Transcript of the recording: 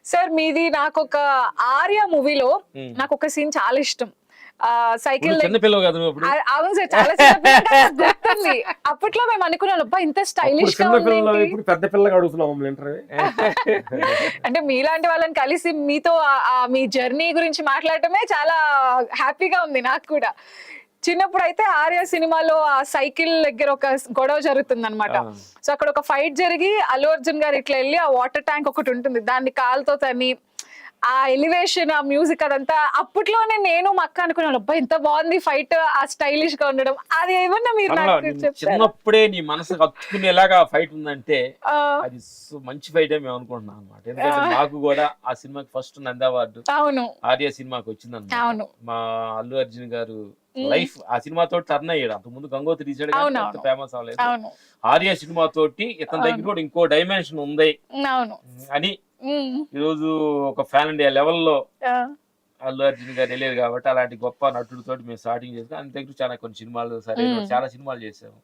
Sir మీది నాకొక 'ఆర్య' మూవీలో నాకొక సీన్ చాలా ఇష్టం. సైకిల్ చిన్న పిల్లవు కదా నువ్వు అప్పుడు. అవును సార్, చాలా చిన్నప్పుడు నాకు అది గుర్తుంది. అప్పట్లో మేము అనుకున్నాను, అబ్బా ఇంత స్టైలిష్ గా చిన్న పిల్లలు ఉంది. ఇప్పుడు పెద్ద పిల్లగా అడుగుతున్నాం మమ్మల్ని ఇంటర్వ్యూ. అంటే మీలాంటి వాళ్ళని కలిసి మీతో మీ జర్నీ గురించి మాట్లాడటమే చాలా హ్యాపీగా ఉంది నాకు కూడా. చిన్నప్పుడు అయితే 'ఆర్య' సినిమాలో ఆ సైకిల్ దగ్గర ఒక గొడవ జరుగుతుంది అనమాట. సో అక్కడ ఒక ఫైట్ జరిగి అల్లు అర్జున్ గారు ఇట్లా వెళ్ళి ఆ వాటర్ ట్యాంక్ ఒకటి ఉంటుంది, దాన్ని కాలుతో తన్ని ఆ ఎలివేషన్, ఆ మ్యూజిక్ అదంతా అప్పట్లోనే నేను మా అక్క అనుకున్నాను, అబ్బా ఎంత బాగుంది ఫైట్, ఆ స్టైలిష్ గా ఉండడం. అది ఏమన్నా మీరు నాకు చెప్తారా? చిన్నప్పుడే నీ మనసుకు హత్తుకునేలాగా ఫైట్ ఉందంటే అది మంచి ఫైట్ మేము అనుకుంటున్నాం అనమాట. ఎందుకంటే మాకు కూడా ఆ సినిమాకి ఫస్ట్ నంది అవార్డు అవును 'ఆర్య' సినిమాకి వచ్చింది అవును. అనమాట. మా అల్లు అర్జున్ గారు లైఫ్ ఆ సినిమాతో టర్న్ అయ్యాడు. అంత ముందు గంగోత్రి తీసాడు, ఫేమస్ అవ్వలేదు. అవును 'ఆర్య' సినిమా తోటి ఇతని దగ్గర కూడా ఇంకో డైమెన్షన్ ఉంది అవును అని ఈరోజు ఒక ఫ్యాన్ ఇండియా లెవెల్లో ఆ. అల్లు అర్జున్ గారు వెళ్ళారు కాబట్టి అలాంటి గొప్ప నటుడితో మేము స్టార్టింగ్ చేసాం. అంత దగ్గర చాలా కొన్ని సినిమాలు సరైన చాలా సినిమాలు చేసాము.